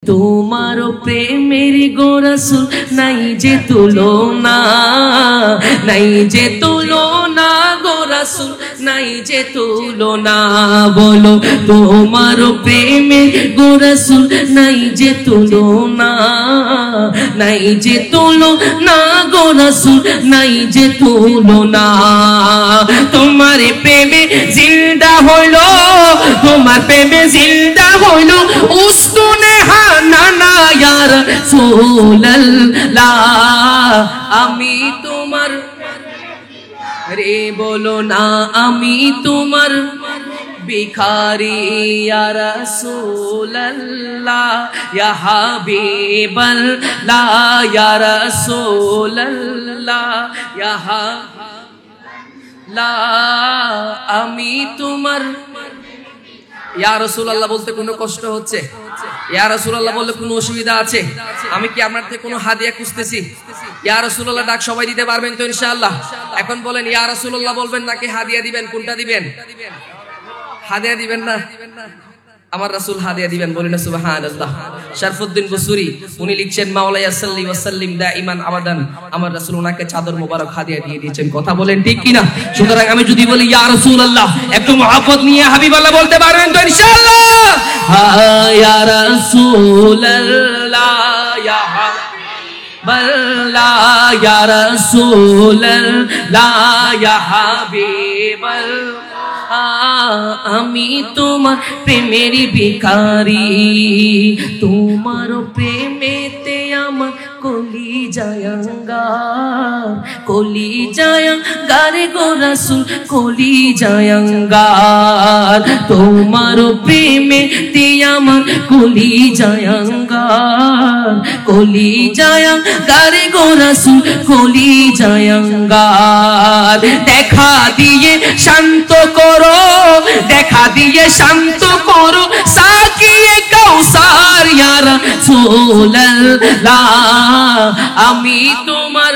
তোমার প্রেমের গো রাসূল নাই যে তুলনা, নাই যে তুলনা গো রাসূল নাই যে তুলনা। বলো তোমার প্রেমের গো রাসূল নাই যে তুলনা, নাই যে তুলনা গো রাসূল নাই যে তুলনা। তোমার প্রেমে জিন্দা হইলো, তোমার প্রেমে জিন্দা হইলো উস্তুনে হানানা ইয়া রাসূলুল্লাহ। আমি তোমার রে বলো না আমি তোমার ভিখারি ইয়া রাসূলুল্লাহ, ইয়া হাবিবাল্লাহ ইয়া রাসূলুল্লাহ, ইয়া হাবিবাল্লাহ। আমি তোমার ইয়া রাসূলুল্লাহ বলতে কোনো কষ্ট হচ্ছে? ইয়া রাসূলুল্লাহ বললে কোনো অসুবিধা আছে? আমি কি আপনার থেকে কোনো হাদিয়া খুঁজতেছি? ইয়া রাসূলুল্লাহ ডাক সবাই দিতে পারবেন তো ইনশাআল্লাহ? এখন বলেন ইয়া রাসূলুল্লাহ বলবেন নাকি হাদিয়া দিবেন? কোনটা দিবেন? হাদিয়া দিবেন না? আমার রাসূল হাদিয়া দিবেন, বলেন সুবহানাল্লাহ। শরফুদ্দিন বুসুরি উনি লিখছেন মাওলায়া সাল্লি ওয়া সাল্লিম দাইমান আবাদান, আমার রাসূল ওনাকে চাদর মোবারক হাদিয়া দিয়ে দিয়েছেন। কথা বলেন ঠিক কি না? সুতরাং আমি যদি বলি ইয়া রাসূলুল্লাহ একটু মহব্বত নিয়ে হাবিবাল্লাহ বলতে পারবেন তো ইনশাআল্লাহ? ইয়া রাসূলুল্লাহ ইয়া হাবিবাল্লাহ ইয়া রাসূলুল্লাহ ইয়া হাবিবাল্লাহ। আমি তোমার প্রেমের ভিখারি, তোমার প্রেমেতে আমার কলিজায় আঙ্গার, কলিজায় আঙ্গার গো রাসূল কলিজায় আঙ্গার। তোমার প্রেমেতে আমার কলিজায় আঙ্গার, কলিজায় আঙ্গার গো রাসূল কলিজায় আঙ্গার। দেখা দিয়ে শান্ত করো, দেখা দিয়ে শান্ত করো সাকিয়ে কাউসার ইয়া রাসূলুল্লাহ। আমি তোমার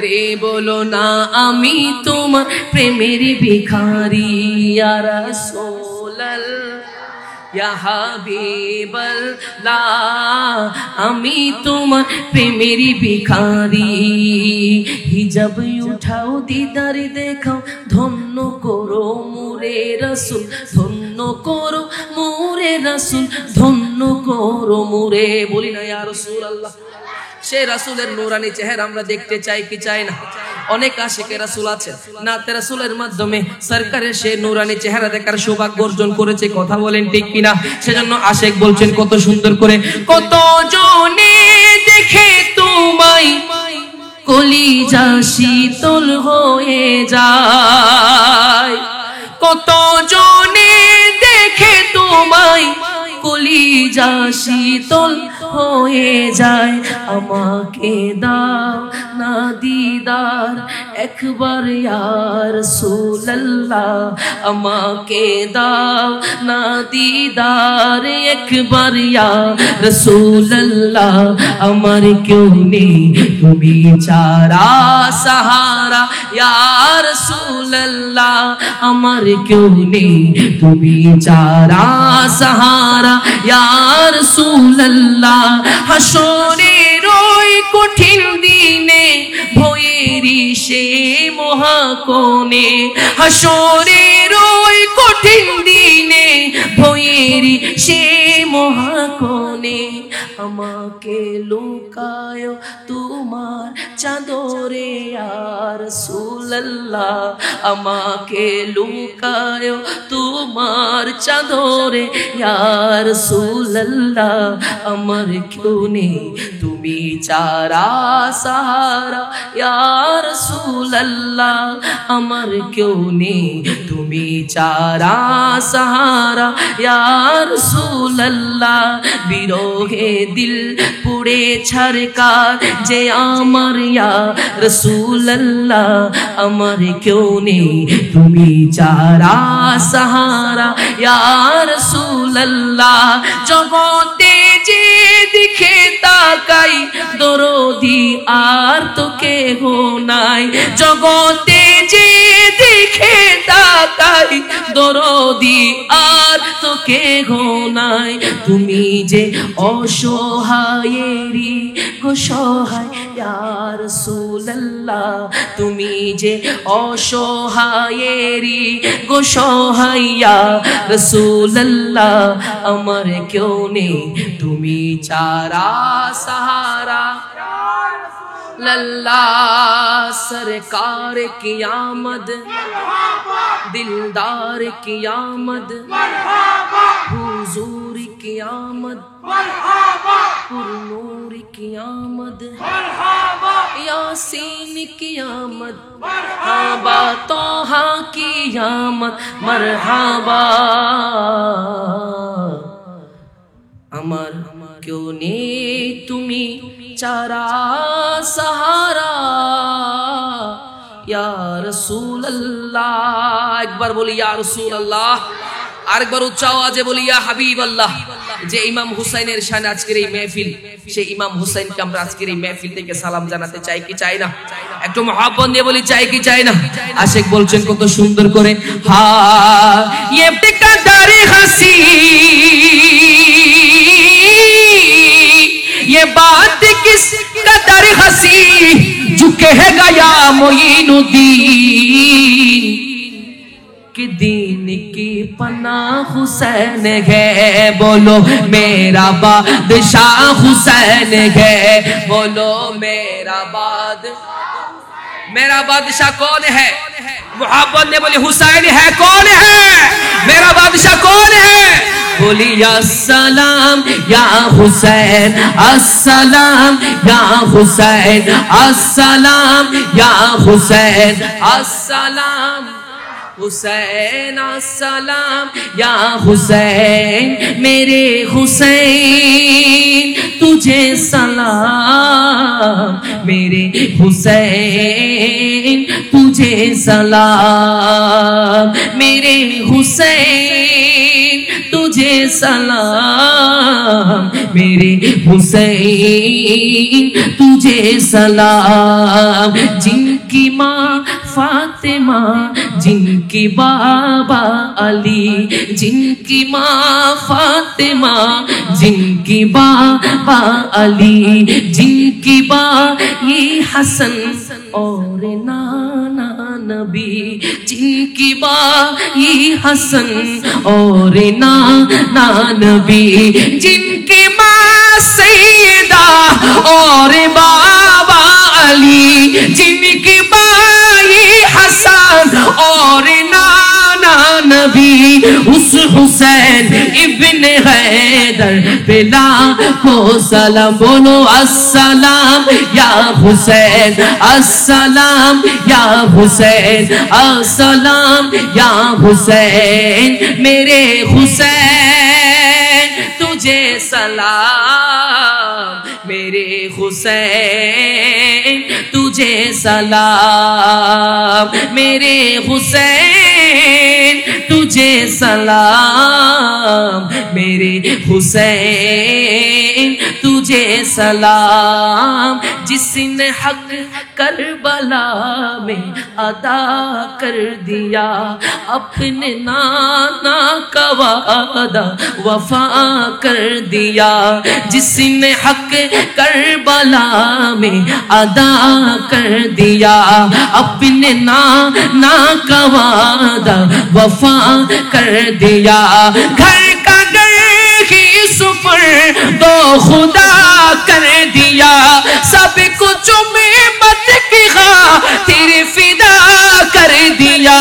রে বলো না আমি তোমার প্রেমের ভিখারি ইয়া রাসূলুল্লাহ, ইয়া হাবিবাল্লাহ। আমি তোমার প্রেমের ভিখারি। হিজাব উঠাও দিদার দেখাও, ধন্য করো মোরে রাসূল, ধন্য করো মোরে রাসূল, ধন্য করো মোরে। বলি না ইয়া রাসূলুল্লাহ? সে রাসূলের নূরানি চেহারা আমরা দেখতে চাই কি চাই না? অনেক আশিকে রাসূল আছে, নাতে রাসূলের মাধ্যমে সরকারের সে নূরানি চেহারা দেখার সৌভাগ্য অর্জন করেছে। কথা বলেন ঠিক কিনা? সেজন্য আশিক বলছেন কত সুন্দর করে, কত জনে দেখে তোমায় কলিজা শীতল হয়ে যায়, কত জনে দেখে তোমায় কলিজা শীতল হয়ে যায়। আমাকে দাও না দিদার একবার ইয়া রাসূলুল্লাহ, আমাকে দাও না দিদার একবার ইয়া রাসূলুল্লাহ। আমার কেউ নেই তুমি ছাড়া সাহারা ইয়া রাসূলুল্লাহ, আমার কেউ নেই তুমি ছাড়া সাহারা ইয়া রাসূলুল্লাহ। হাসরের ওই কঠিন দিনে ভয়েরই সে মহাকোণে, হাসরের ওই কঠিন দিনে ভয়েরই সে মহাকোণে। আমাকে লুকায় তোমার চাদরে ইয়া রাসূলুল্লাহ, আমাকে লুকায় তোমার চাদরে ইয়া রাসূলুল্লাহ। আমার কেউ নেই তুমি ছাড়া সাহারা ইয়া রাসূলুল্লাহ, আমার কেউ নেই তুমি ছাড়া সাহারা ইয়া রাসূলুল্লাহ। বিরহে দিল পুড়ে ছারকার যে আমার ইয়া রাসূলুল্লাহ, আমার কেউ নেই তুমি ছাড়া সাহারা ইয়া রাসূলুল্লাহ। জগতে যে দিখে তাকে তাকাই দরদি আর তো কেহ নাই জগতে যে দেখে তাকাই দরদি আর তো কেহ নাই তুমি যে অসহায়েরি অসহায় ইয়া রাসূলুল্লাহ তুমি যে অসহায়েরি অসহায় ইয়া রাসূলুল্লাহ আমার কেউ নেই তুমি ছাড়া सहारा लल्ला सरकार की आमद दिलदार की आमद हुजूर की आमद पुरनूर की आमद यासीन की आमद मरहबा तोहा की आमद मरहबा अमर क्यों ने तुम्ही चारा सहारा या रसूल अल्लाह एक बार बोली या रसूल अल्लाह আরেকবার উচ্চ আওয়াজে বলি ইয়া হাবিব আল্লাহ যে ইমাম হুসাইনের শানে আজকের এই মাহফিল সেই ইমাম হুসাইনকে আমরা আজকের এই মাহফিল থেকে সালাম জানাতে চাই কি চাই না একটু মহব্বত দিয়ে বলি চাই কি চাই না আশিক বলছেন কত সুন্দর করে হা ये टिकदारी हसी ये बात किस कदर हसी जो कहेगा या मोइनुद्दीन कि दीन की पनाह हुसैन है बोलो मेरा बादशाह हुसैन है बोलो मेरा बादशाह कौन है मुहब्बत ने बोली हुसैन है कौन है मेरा बादशाह कौन है बोली अस्सलाम या हुसैन अस्सलाम या हुसैन अस्सलाम या हुसैन अस्सलाम हुसैन अस्सलाम या हुसैन मेरे हुसैन तुझे सलाम मेरे हुसैन तुझे सलाम मेरे हुसैन तुझे सलाम मेरे हुसैन तुझे सलाम जिनकी माँ फातिमा जिनकी बाबा अली जिनकी माँ फातिमा जिनकी बाबा अली जिनकी ये हसन और नाना नबी जिनकी ये हसन और नाना नबी जिनकी माँ सैयदा और बाबा अली जिनकी ये हसन और नाना नबी उस हुसैन इब्ने हैदर पे लाखों सलाम बोलो अस्सलाम या हुसैन अस्सलाम या हुसैन अस्सलाम या हुसैन मेरे हुसैन तुझे सलाम मेरे हुसैन तुझे सलाम मेरे हुसैन तुझे सलाम मेरे हुसैन तुझे सलाम जिसने हक करबला में अदा कर दिया अपने नाना का वादा वफा कर दिया जिसने हक करबला में अदा कर दिया अपने नाना का वादा वफा कर दिया घर का घर ही सुपर दो खुदा कर दिया सब कुछ में मत की खातिर फिदा कर दिया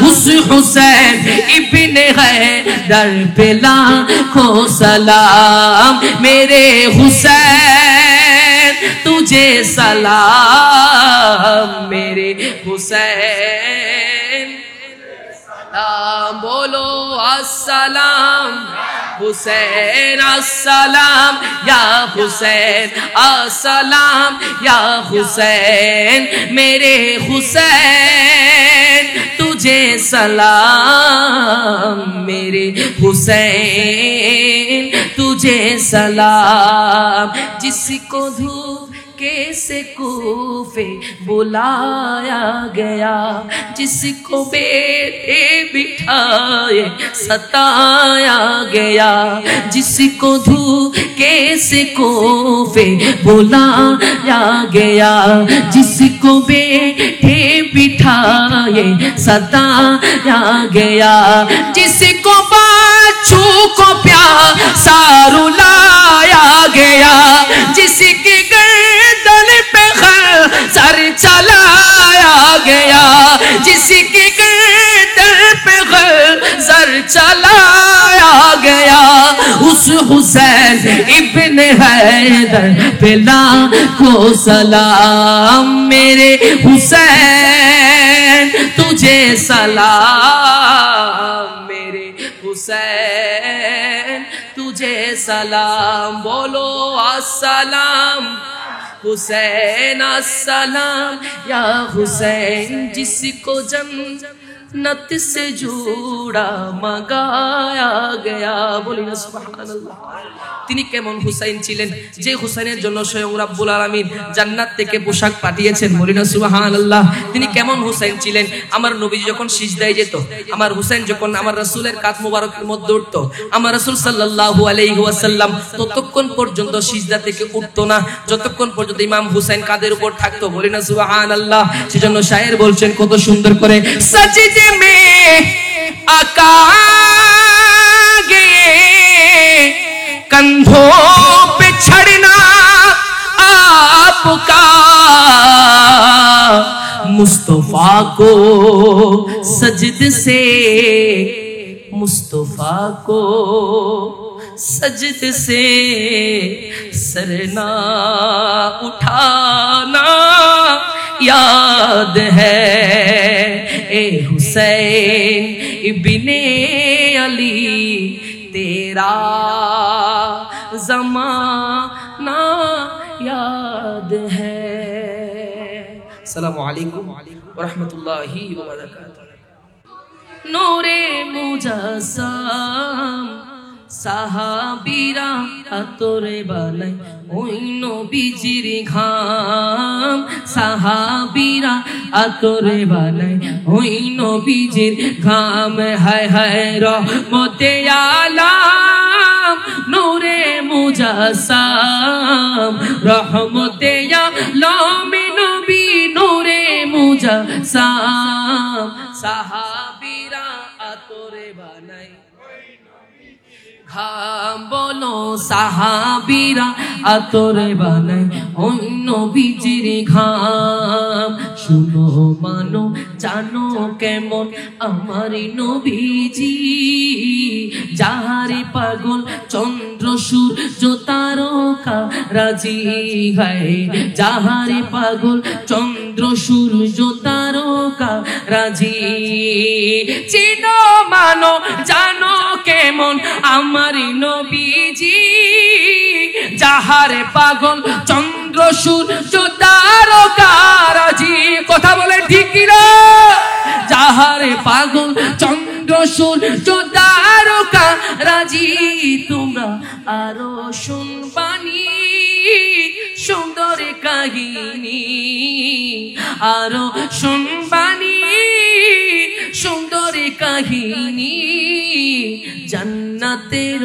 उस हुसैन इब्ने हैदर पे लाखों सलाम मेरे हुसैन तुझे सलाम मेरे हुसैन सलाम बोलो अस्सलाम हुसैन अस्सलाम या हुसैन अस्सलाम या हुसैन मेरे हुसैन तुझे तुझे सलाम मेरे हुसैन तुझे सलाम जिसको धूप कैसे कूफे बुलाया गया जिसको बेटे बिठाए सताया गया जिसको धूप कैसे कूफे बुलाया गया जिसको बेटे बिठाए सताया गया जिसको बच्चू को प्यासा रुलाया गया जिसके गर्दन पे सर चलाया गया जिसके गर्दन पे सर चलाया गया उस हुसैन इब्न हैदर पे लाखों सलाम मेरे हुसैन तुझे सलाम मेरे हुसैन तुझे सलाम बोलो अस्सलाम हुसैन अस्सलाम या हुसैन जिसको जन्नत से जुड़ा मगाया गया बोली ना सुबहानाल्लाह তিনি কেমন হুসাইন ছিলেন যে হুসাইনের জন্য স্বয়ং রব্বুল আলামিন জান্নাত থেকে পোশাক পাঠিয়েছেন বলি না সুবহানাল্লাহ তিনি কেমন হুসাইন ছিলেন আমার নবী যখন সিজদায় যেত আমার হুসাইন যখন আমার রাসূলের কাঁধ মোবারকের মধ্যে উঠতো আমার রাসূল সাল্লাল্লাহু আলাইহি ওয়াসাল্লাম ততক্ষণ পর্যন্ত সিজদা থেকে উঠতো না যতক্ষণ পর্যন্ত ইমাম হুসাইন কাঁধের উপর থাকতো বলি না সুবহানাল্লাহ সেজন্য শায়ের বলছেন কত সুন্দর করে সজদে মে আকা कंधों पे छड़ना आपका मुस्तफा को सजद से मुस्तफा को सजद से सरना उठाना याद है ए हुसैन इब्ने अली तेरा ज़माना याद है। अस्सलामु अलैकुम व रहमतुल्लाहि व बरकातुहू। नूरे मुजस्सम সাহাবীরা আতরে বানাই ওই নবীজির ঘাম সাহাবীরা আতরে বানাই ওই নবীজির ঘাম হায় হায় রহমতে আলাম নূরে মুজাসসাম রহমতে আলাম নবী নূরে মুজাসসাম সাহাবীরা আতরে বানাই ঘাম বলো সাহাবীরা আতরে বানাই ওই নবীজির ঘাম শুনো মানো জানো কেমন আমার নবীজি যাহারে পাগল চন্দ্র সূর্য তারকা রাজি হয় যাহারে পাগল চন্দ্র সূর্য তারকা রাজি চিনো মানো জানো কেমন আমার নবীজি যাহারে পাগল চন্দ্র সূর্য তারকা রাজি কথা বলে ঠিক না যাহারে পাগল চন্দ্র সূর্য তারকা রাজি তোমরা আরো শুনবানি সুন্দর কাহিনী আরো শুনবানি সুন্দর কাহিনী জান্নাতের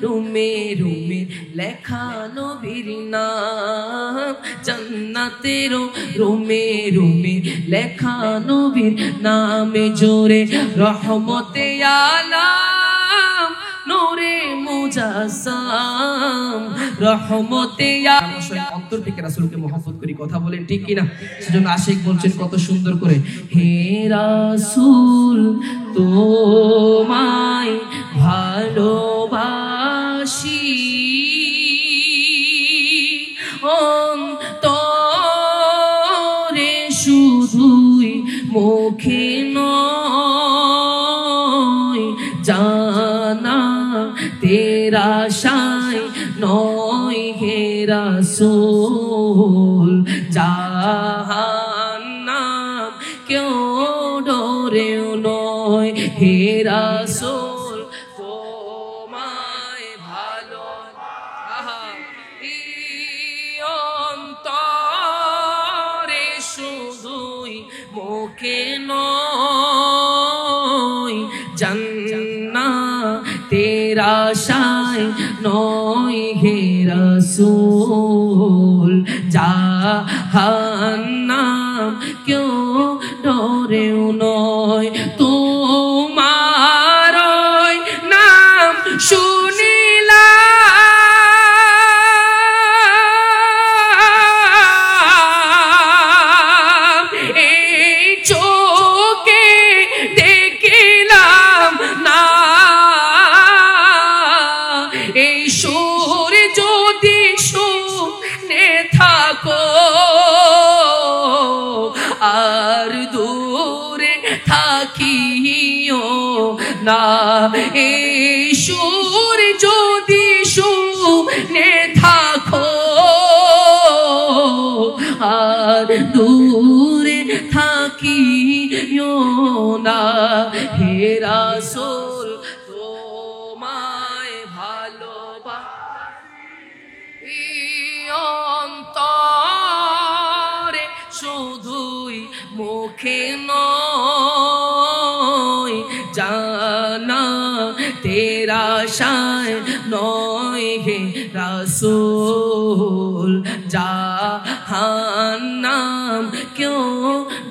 রুমে রুমে লেখা নবীর নাম জান্নাতের রুমে রুমে লেখা নবীর নামে জোরে রহমতে আলাম নূরে মুজাসসাম রহমতে আলাম অন্তর থেকে রাসূলকে মহব্বত করি কথা বলেন ঠিক কি না সেজন্য আশিক বলছেন কত সুন্দর করে হে রাসূল তোমায় ভালোবাসি অন্তরে শুধুই মুখে নয় জানা তেরা শাই নয় হে রাসূল জাহান্নাম কেউ ডরেও হে রাসূল তোমায় ভালো অন্তরে শুধুই মুখে নয় জান্নাতের আশায় নয় হে রাসূল জাহান্নাম কেউ ডরেও নয় তোমার নাম শুনিলাম এই চোখে দেখিলাম না এই সুর যদি শুনে থাকো আর দূরে থাকিও না এই সুর যদি শুনে থাকো আর দূরে থাকিও না হে রাসূল তোমায় ভালোবাসি অন্তরে শুধুই মুখে নয় জান্নাতের আশায় নয় হে রাসূল জাহান্নাম কেউ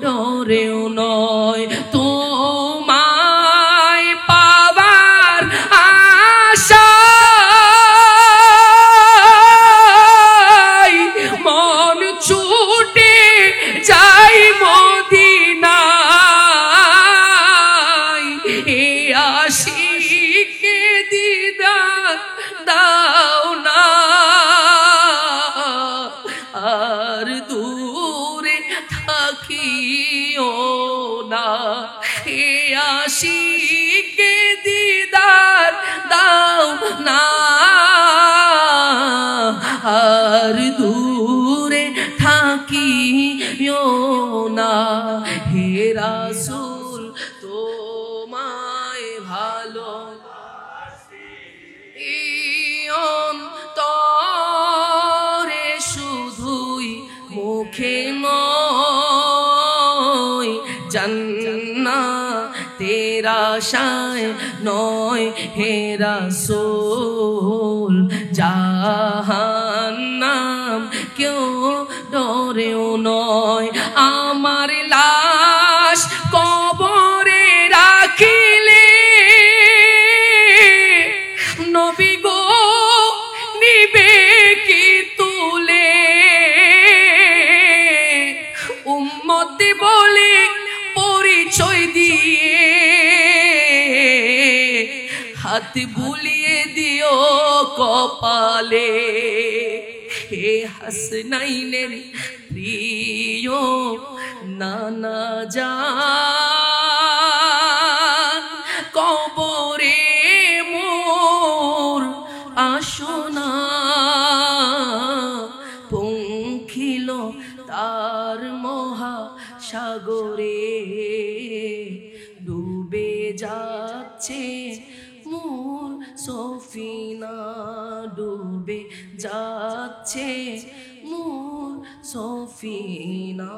ডরেও নয় তোমায় পাবার আশায় মন ছুটে যাই মদিনায় এ আশিকে দিদার দাও না আর দূরে থাকিও না এ আশিকে দিদার দাও না আর দূরে থাকিও না হে রাসূল তোমায় ভালোবাসি অন্তরে শুধুই মুখে নয় জান্নাতের আশায় নয় হে রাসূল জাহান্নাম কেউ ডরেও নয় আমার লাশ কবরে রাখিলে নবী গো নিবে কি তুলে উম্মত বলে পরিচয় দিয়ে হাত বুলিয়ে দিও কপালে হে হাসনাইনের প্রিয় নানা জান কবরে মোর আসনা পঙ্খিল তার মহাসাগরে ডুবে যাচ্ছে মোর সফিনা ডুবে যাচ্ছে মোর সফিনা।